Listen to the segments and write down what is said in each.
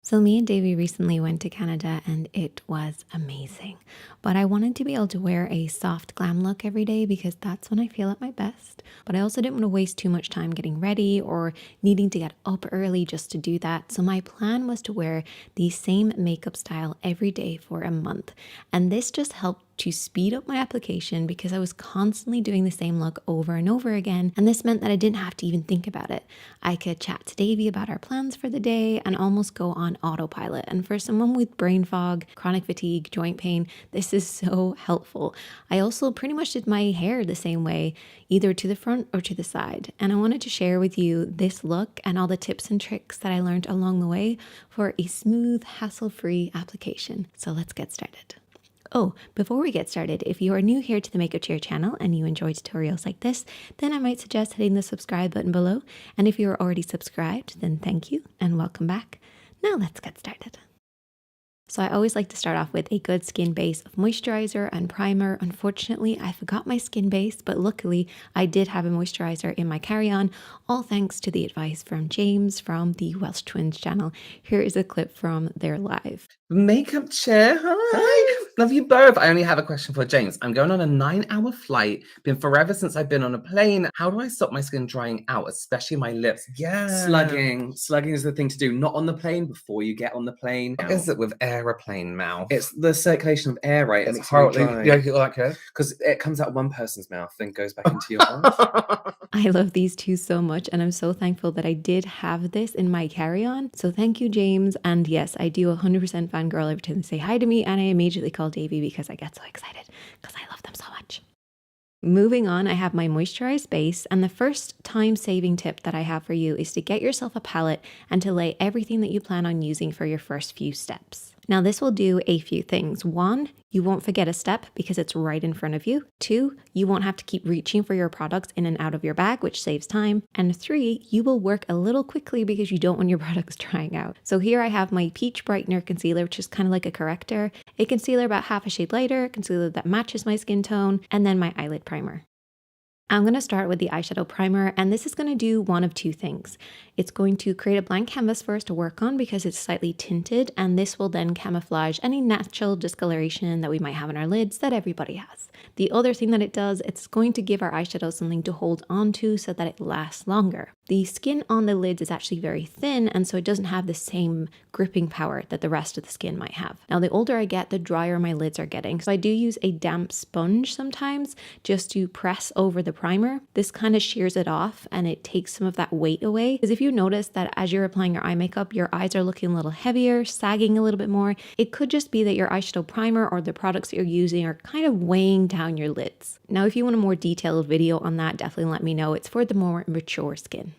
So, me and Davey recently went to Canada and it was amazing. But I wanted to be able to wear a soft glam look every day because that's when I feel at my best. But I also didn't want to waste too much time getting ready or needing to get up early just to do that. So, my plan was to wear the same makeup style every day for a month. And this just helped to speed up my application because I was constantly doing the same look over and over again. And this meant that I didn't have to even think about it. I could chat to Davey about our plans for the day and almost go on autopilot. And for someone with brain fog, chronic fatigue, joint pain, this is so helpful. I also pretty much did my hair the same way, either to the front or to the side. And I wanted to share with you this look and all the tips and tricks that I learned along the way for a smooth, hassle-free application. So let's get started. Oh, before we get started, if you are new here to the Makeup Cheer channel and you enjoy tutorials like this, then I might suggest hitting the subscribe button below. And if you are already subscribed, then thank you and welcome back. Now let's get started. So I always like to start off with a good skin base of moisturizer and primer. Unfortunately, I forgot my skin base, but luckily I did have a moisturizer in my carry-on, all thanks to the advice from James from the Welsh Twins channel. Here is a clip from their live. Makeup Chair, hi. Love you both. I only have a question for James. I'm going on a 9-hour flight. Been forever since I've been on a plane. How do I stop my skin drying out, especially my lips? Yeah. Slugging is the thing to do. Not on the plane, before you get on the plane. What is it with aeroplane mouth? It's the circulation of air, right? It's horribly, yeah, you like it? Because it comes out of one person's mouth, then goes back into yours. I love these two so much, and I'm so thankful that I did have this in my carry-on. So thank you, James. And yes, I do 100% fangirl every time they say hi to me, and I immediately call Davey because I get so excited because I love them so much. Moving on, I have my moisturized base, and the first time-saving tip that I have for you is to get yourself a palette and to lay everything that you plan on using for your first few steps. Now, this will do a few things. 1, you won't forget a step because it's right in front of you. 2, you won't have to keep reaching for your products in and out of your bag, which saves time. And 3, you will work a little quickly because you don't want your products drying out. So here I have my Peach Brightener Concealer, which is kind of like a corrector, a concealer about half a shade lighter, concealer that matches my skin tone, and then my eyelid primer. I'm going to start with the eyeshadow primer, and this is going to do one of two things. It's going to create a blank canvas for us to work on because it's slightly tinted, and this will then camouflage any natural discoloration that we might have on our lids that everybody has. The other thing that it does, it's going to give our eyeshadow something to hold on to so that it lasts longer. The skin on the lids is actually very thin, and so it doesn't have the same gripping power that the rest of the skin might have. Now, the older I get, the drier my lids are getting. So I do use a damp sponge sometimes just to press over the primer. This kind of shears it off and it takes some of that weight away. Because if you notice that as you're applying your eye makeup, your eyes are looking a little heavier, sagging a little bit more, it could just be that your eyeshadow primer or the products that you're using are kind of weighing down your lids. Now, if you want a more detailed video on that, definitely let me know. It's for the more mature skin.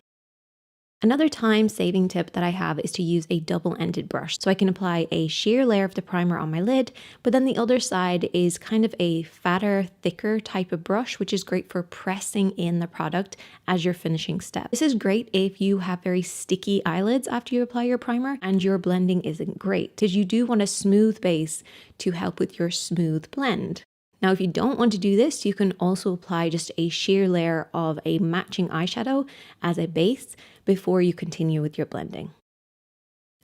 Another time-saving tip that I have is to use a double-ended brush. So I can apply a sheer layer of the primer on my lid, but then the other side is kind of a fatter, thicker type of brush, which is great for pressing in the product as your finishing step. This is great if you have very sticky eyelids after you apply your primer and your blending isn't great, because you do want a smooth base to help with your smooth blend. Now, if you don't want to do this, you can also apply just a sheer layer of a matching eyeshadow as a base before you continue with your blending.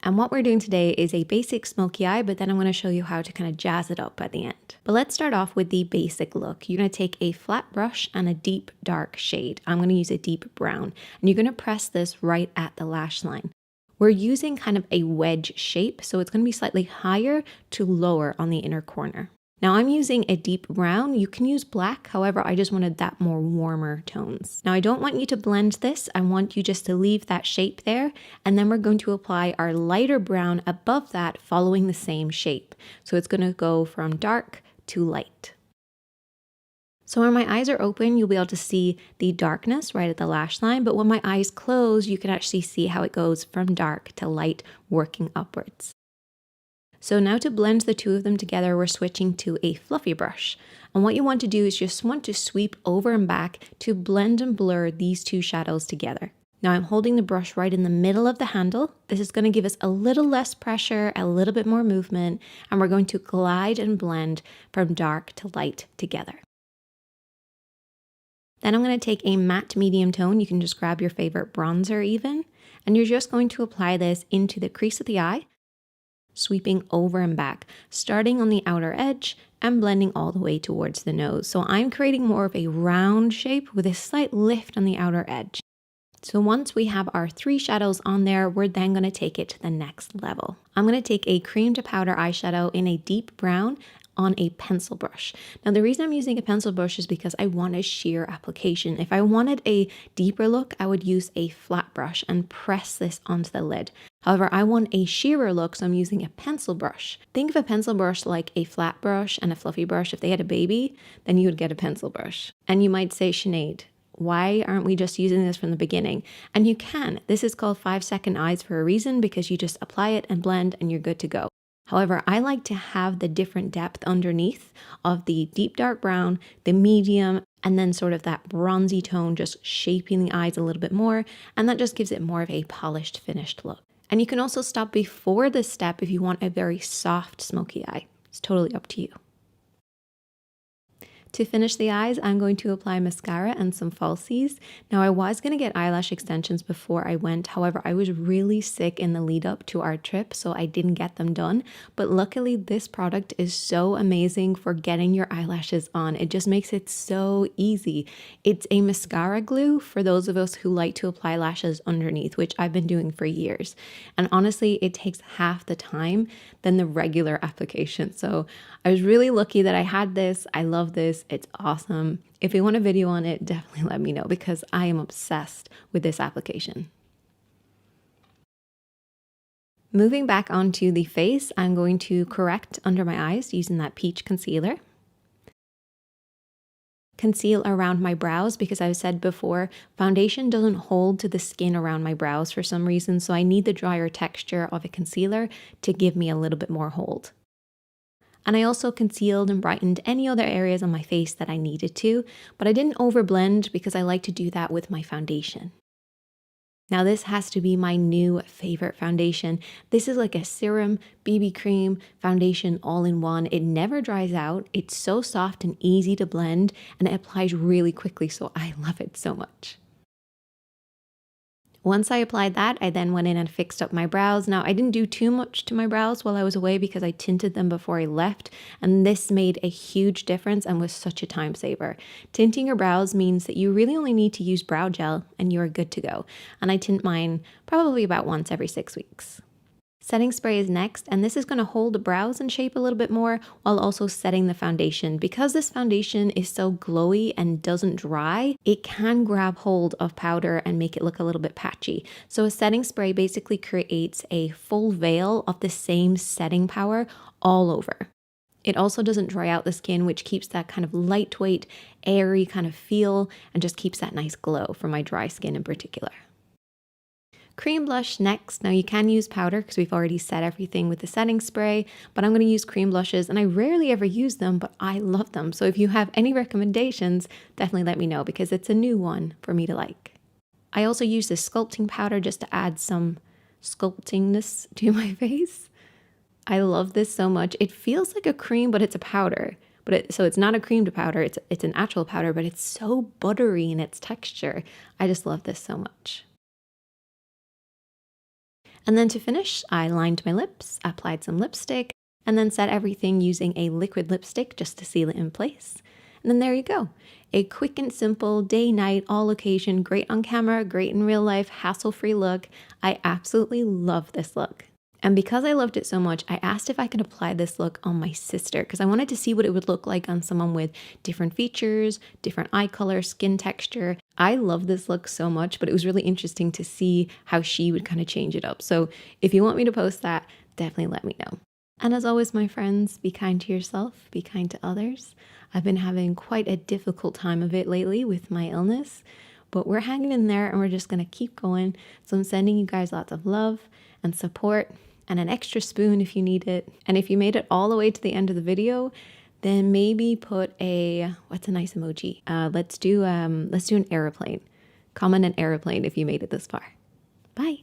And what we're doing today is a basic smoky eye, but then I'm going to show you how to kind of jazz it up at the end. But let's start off with the basic look. You're going to take a flat brush and a deep dark shade. I'm going to use a deep brown, and you're going to press this right at the lash line. We're using kind of a wedge shape, so it's going to be slightly higher to lower on the inner corner. Now I'm using a deep brown. You can use black, however, I just wanted that more warmer tones. Now I don't want you to blend this. I want you just to leave that shape there, and then we're going to apply our lighter brown above that following the same shape. So it's going to go from dark to light. So when my eyes are open, you'll be able to see the darkness right at the lash line, but when my eyes close, you can actually see how it goes from dark to light, working upwards. So now to blend the two of them together, we're switching to a fluffy brush. And what you want to do is just want to sweep over and back to blend and blur these two shadows together. Now I'm holding the brush right in the middle of the handle. This is going to give us a little less pressure, a little bit more movement, and we're going to glide and blend from dark to light together. Then I'm going to take a matte medium tone. You can just grab your favorite bronzer even, and you're just going to apply this into the crease of the eye. sweeping over and back, starting on the outer edge and blending all the way towards the nose. So I'm creating more of a round shape with a slight lift on the outer edge. So once we have our 3 shadows on there, we're then going to take it to the next level. I'm going to take a cream to powder eyeshadow in a deep brown on a pencil brush. Now the reason I'm using a pencil brush is because I want a sheer application. If I wanted a deeper look, I would use a flat brush and press this onto the lid. However, I want a sheerer look, so I'm using a pencil brush. Think of a pencil brush like a flat brush and a fluffy brush. If they had a baby, then you would get a pencil brush. And you might say, Sinead, why aren't we just using this from the beginning? And you can. This is called 5-second eyes for a reason, because you just apply it and blend and you're good to go. However, I like to have the different depth underneath of the deep dark brown, the medium, and then sort of that bronzy tone, just shaping the eyes a little bit more. And that just gives it more of a polished, finished look. And you can also stop before this step if you want a very soft, smoky eye. It's totally up to you. To finish the eyes, I'm going to apply mascara and some falsies. Now, I was going to get eyelash extensions before I went. However, I was really sick in the lead up to our trip, so I didn't get them done. But luckily, this product is so amazing for getting your eyelashes on. It just makes it so easy. It's a mascara glue for those of us who like to apply lashes underneath, which I've been doing for years. And honestly, it takes half the time than the regular application. So I was really lucky that I had this. I love this. It's awesome. If you want a video on it, definitely let me know, because I am obsessed with this application. Moving back onto the face, I'm going to correct under my eyes using that peach concealer. Conceal around my brows, because I've said before, foundation doesn't hold to the skin around my brows for some reason, so I need the drier texture of a concealer to give me a little bit more hold. And I also concealed and brightened any other areas on my face that I needed to, but I didn't overblend because I like to do that with my foundation. Now this has to be my new favorite foundation. This is like a serum, BB cream, foundation all in one. It never dries out. It's so soft and easy to blend, and it applies really quickly, so I love it so much. Once I applied that, I then went in and fixed up my brows. Now, I didn't do too much to my brows while I was away because I tinted them before I left, and this made a huge difference and was such a time saver. Tinting your brows means that you really only need to use brow gel and you're good to go. And I tint mine probably about once every 6 weeks. Setting spray is next, and this is going to hold the brows in shape a little bit more while also setting the foundation. Because this foundation is so glowy and doesn't dry, it can grab hold of powder and make it look a little bit patchy. So a setting spray basically creates a full veil of the same setting power all over. It also doesn't dry out the skin, which keeps that kind of lightweight, airy kind of feel and just keeps that nice glow for my dry skin in particular. Cream blush next. Now you can use powder because we've already set everything with the setting spray, but I'm going to use cream blushes, and I rarely ever use them, but I love them. So if you have any recommendations, definitely let me know because it's a new one for me to like. I also use this sculpting powder just to add some sculptingness to my face. I love this so much. It feels like a cream, but it's a powder. So it's not a cream to powder, it's an actual powder, but it's so buttery in its texture. I just love this so much. And then to finish, I lined my lips, applied some lipstick, and then set everything using a liquid lipstick just to seal it in place. And then there you go. A quick and simple day, night, all occasion, great on camera, great in real life, hassle-free look. I absolutely love this look. And because I loved it so much, I asked if I could apply this look on my sister because I wanted to see what it would look like on someone with different features, different eye color, skin texture. I love this look so much, but it was really interesting to see how she would kind of change it up. So if you want me to post that, definitely let me know. And as always, my friends, be kind to yourself, be kind to others. I've been having quite a difficult time of it lately with my illness, but we're hanging in there and we're just going to keep going. So I'm sending you guys lots of love and support and an extra spoon if you need it. And if you made it all the way to the end of the video, then maybe put what's a nice emoji? Let's do an airplane. Comment an airplane if you made it this far. Bye.